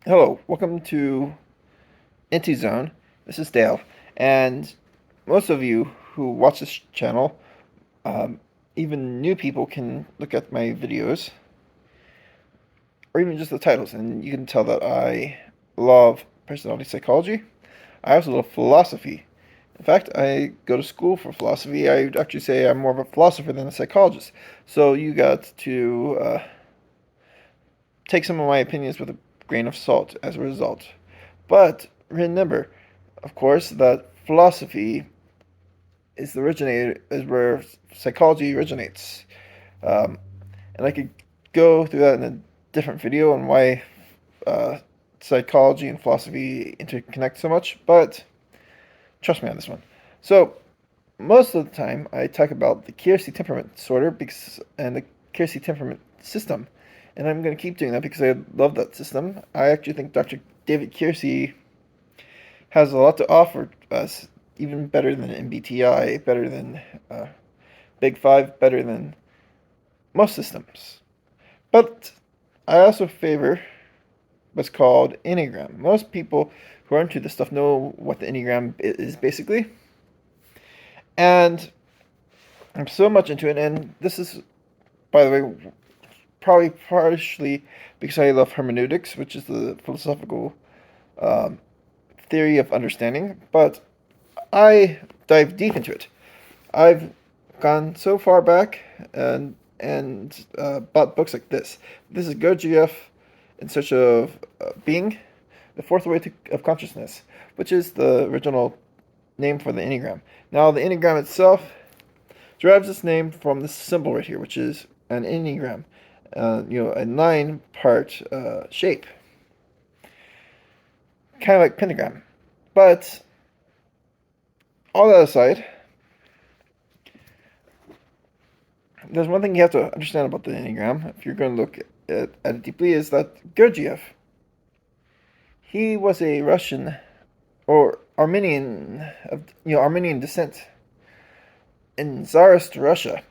Hello, welcome to Into Zone. This is Dale, and most of you who watch this channel, um, even new people, can look at my videos or even just the titles, and you can tell that I love personality psychology. I also love philosophy. In fact, I go to school for philosophy. I would actually say I'm more of a philosopher than a psychologist. So you got to take some of my opinions with a grain of salt as a result. But remember, of course, that philosophy is the originator, is where psychology originates. Um, and I could go through that in a different video on why uh, psychology and philosophy interconnect so much, but trust me on this one. So, most of the time, I talk about the Kiersey temperament disorder and the Kiersey temperament system. And I'm going to keep doing that because I love that system. I actually think Dr. David Kiersey has a lot to offer us, even better than MBTI, better than uh, Big Five, better than most systems. But I also favor what's called Enneagram. Most people who are into this stuff know what the Enneagram is basically. And I'm so much into it, and this is, by the way, probably partially because I love hermeneutics, which is the philosophical um, theory of understanding, but I dive deep into it. I've gone so far back and bought books like this. This is Gurdjieff in Search of Being, the Fourth Way of Consciousness, which is the original name for the Enneagram. Now, the Enneagram itself derives its name from this symbol right here, which is an Enneagram, a nine-part shape, kind of like pentagram. But all that aside, there's one thing you have to understand about the Enneagram, if you're going to look at it deeply, is that Gurdjieff, he was a Russian or Armenian of Armenian descent in Tsarist Russia,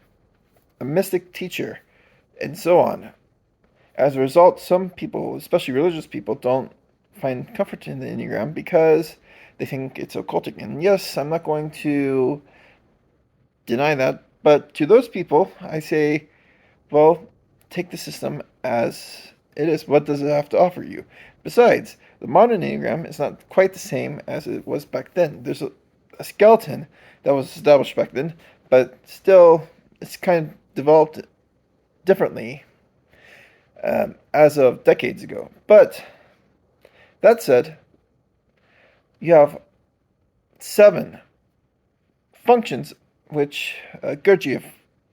a mystic teacher, and so on. As a result, some people, especially religious people, don't find comfort in the Enneagram because they think it's occultic. And yes, I'm not going to deny that, but to those people, I say, well, take the system as it is. What does it have to offer you? Besides, the modern Enneagram is not quite the same as it was back then. There's a skeleton that was established back then, but still, it's kind of developed differently as of decades ago. But that said, you have seven functions which Gurdjieff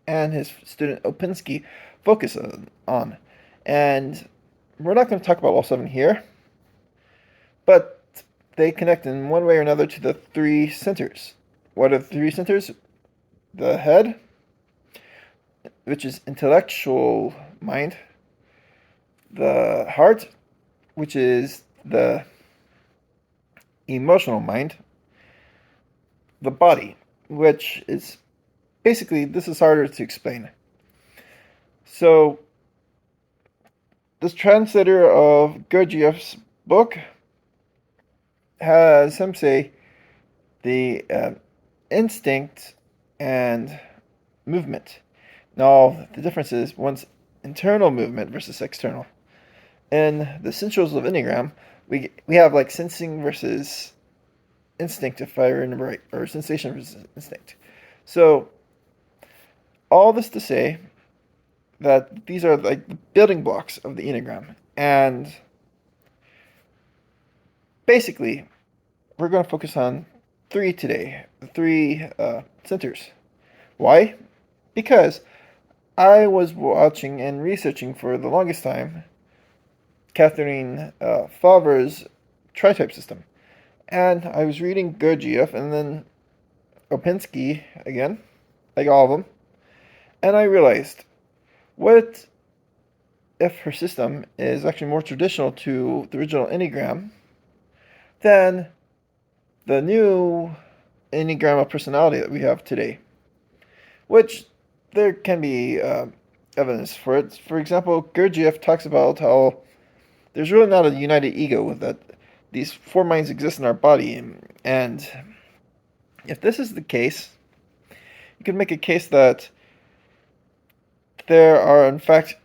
and his student Opinski focus on. And we're not going to talk about all seven here, but they connect in one way or another to the three centers. What are the three centers? The head, which is intellectual mind, the heart, which is the emotional mind, the body, which is basically, this is harder to explain. So, this translator of Gurdjieff's book has him say the instinct and movement. Now, the difference is one's internal movement versus external. In the essentials of Enneagram, we have like sensing versus instinct, if I remember right, or sensation versus instinct. So, all this to say that these are like the building blocks of the Enneagram. And basically, we're going to focus on three today, the three centers. Why? Because I was watching and researching for the longest time Catherine Faber's Tritype system. And I was reading Gurdjieff and then Opinski again, like all of them, and I realized, what if her system is actually more traditional to the original Enneagram than the new Enneagram of personality that we have today? Which there can be evidence for it. For example, Gurdjieff talks about how there's really not a united ego with that. These four minds exist in our body, and if this is the case, you can make a case that there are, in fact,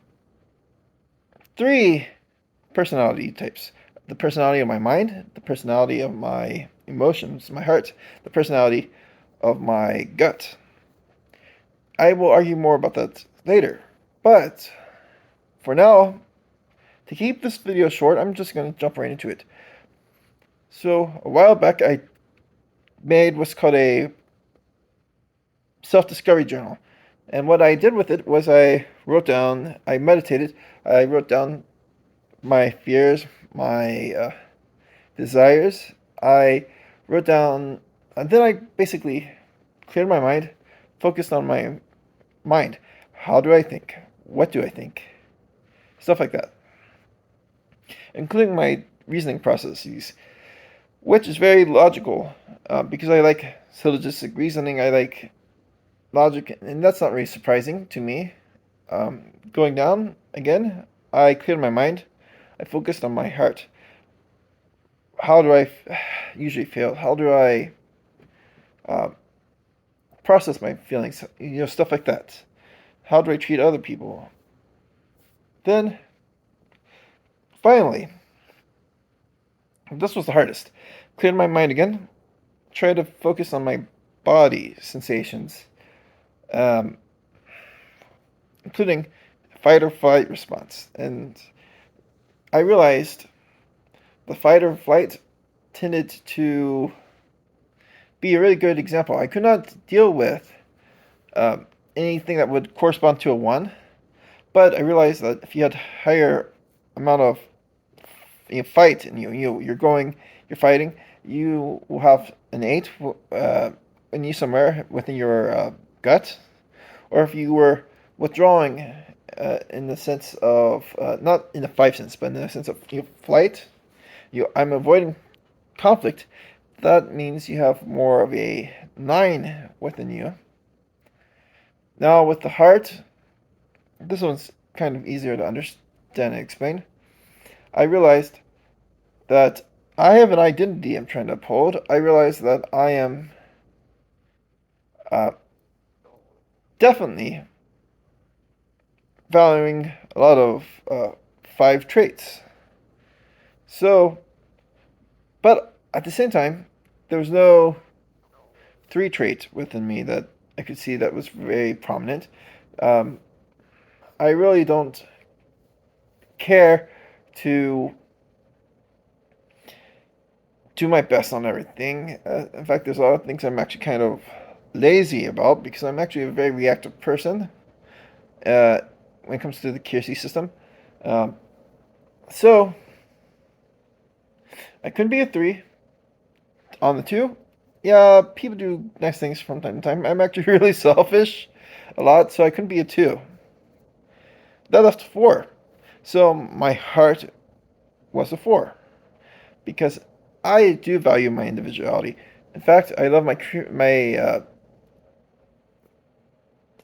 three personality types: the personality of my mind, the personality of my emotions, my heart, the personality of my gut. I will argue more about that later, but for now, to keep this video short, I'm just going to jump right into it. So, a while back, I made what's called a self-discovery journal. And what I did with it was I meditated, I wrote down my fears, my desires. I wrote down, and then I basically cleared my mind, focused on my mind. How do I think? What do I think? Stuff like that. Including my reasoning processes, which is very logical because I like syllogistic reasoning. I like logic, and that's not really surprising to me. Going down again, I cleared my mind. I focused on my heart. How do I usually feel? How do I uh, process my feelings? Stuff like that. How do I treat other people? Then, finally, this was the hardest. Cleared my mind again. Tried to focus on my body sensations, um, including fight or flight response. And I realized the fight or flight tended to be a really good example. I could not deal with anything that would correspond to a 1, but I realized that if you had higher amount of fight and you're fighting, you will have an 8 in you somewhere within your gut, or if you were withdrawing in the sense of not in the 5 sense, but in the sense of flight. I'm avoiding conflict. That means you have more of a 9 within you. Now with the heart, this one's kind of easier to understand and explain. I realized that I have an identity I'm trying to uphold. I realized that I am definitely valuing a lot of 5 traits. So, but at the same time, there was no 3 trait within me that I could see that was very prominent. I really don't care to do my best on everything. In fact, there's a lot of things I'm actually kind of lazy about because I'm actually a very reactive person when it comes to the QC system. So, I couldn't be a 3. On the 2, yeah, people do nice things from time to time. I'm actually really selfish a lot, so I couldn't be a 2. That left 4. So my heart was a 4 because I do value my individuality. In fact, I love my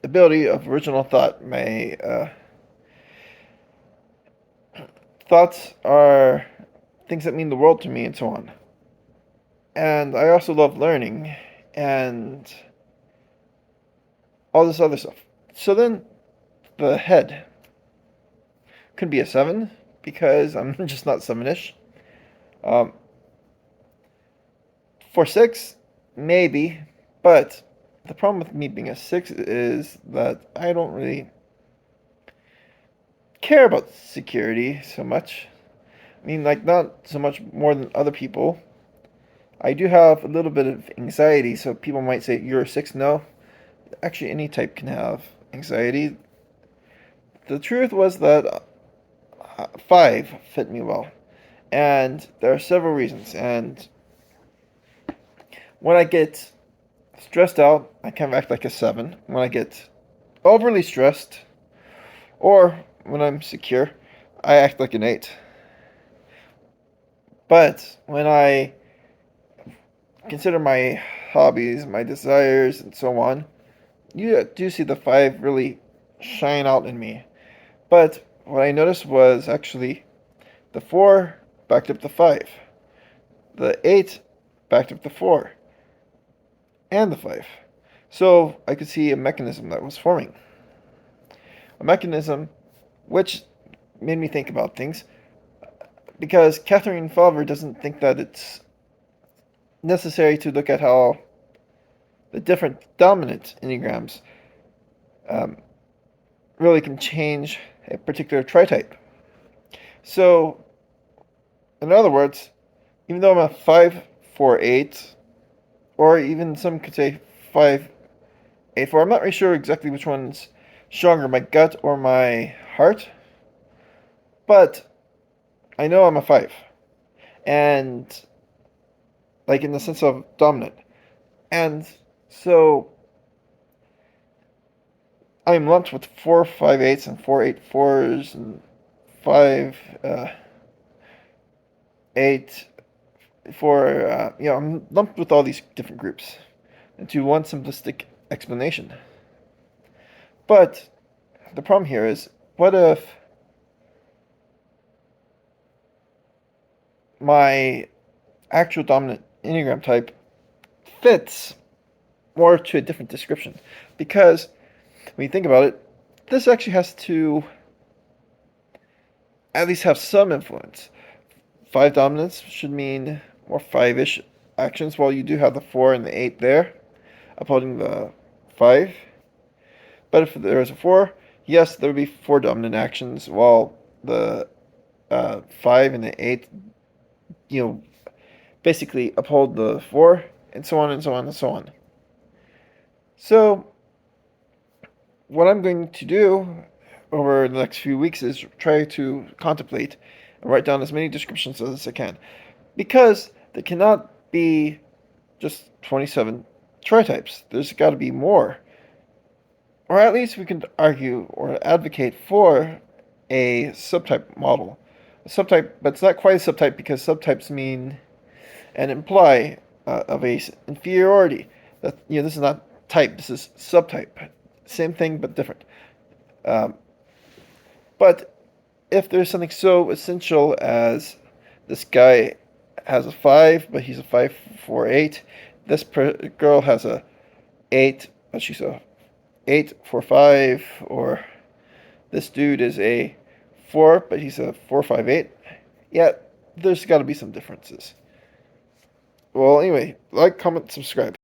ability of original thought. My thoughts are things that mean the world to me, and so on. And I also love learning and all this other stuff. So then the head could be a 7 because I'm just not 7-ish. For 6, maybe, but the problem with me being a 6 is that I don't really care about security so much. I mean, like, not so much more than other people. I do have a little bit of anxiety, so people might say, you're a 6. No, actually, any type can have anxiety. The truth was that 5 fit me well, and there are several reasons. And when I get stressed out, I kind of act like a 7. When I get overly stressed, or when I'm secure, I act like an 8. But when I consider my hobbies, my desires, and so on, you do see the 5 really shine out in me. But what I noticed was actually The 4 backed up the 5. The 8 backed up the 4 and the 5. So I could see a mechanism that was forming. A mechanism which made me think about things, because Catherine Fowler doesn't think that it's necessary to look at how the different dominant enneagrams um, really can change a particular tritype. So, in other words, even though I'm a 5-4-8, or even some could say 5-8-4, I'm not really sure exactly which one's stronger, my gut or my heart, but I know I'm a 5. And, like, in the sense of dominant. And so I'm lumped with 4-5-8s and 4-8-4s and 5 8 for I'm lumped with all these different groups into one simplistic explanation. But the problem here is, what if my actual dominant enneagram type fits more to a different description? Because when you think about it, this actually has to at least have some influence. 5 dominance should mean more 5-ish actions, while you do have the 4 and the 8 there, upholding the 5. But if there is a 4, yes, there would be 4 dominant actions, while the 5 and the 8, basically uphold the 4, and so on and so on and so on. So, what I'm going to do over the next few weeks is try to contemplate and write down as many descriptions as I can. Because there cannot be just 27 tritypes. There's got to be more. Or at least we can argue or advocate for a subtype model. A subtype, but it's not quite a subtype, because subtypes mean and imply of a inferiority. That this is not type. This is subtype. Same thing but different. But if there's something so essential as this guy has a 5, but he's a 5-4-8. This girl has a 8, but she's a 8-4-5. Or this dude is a 4, but he's a 4-5-8. Yeah, there's got to be some differences. Well, anyway, like, comment, subscribe.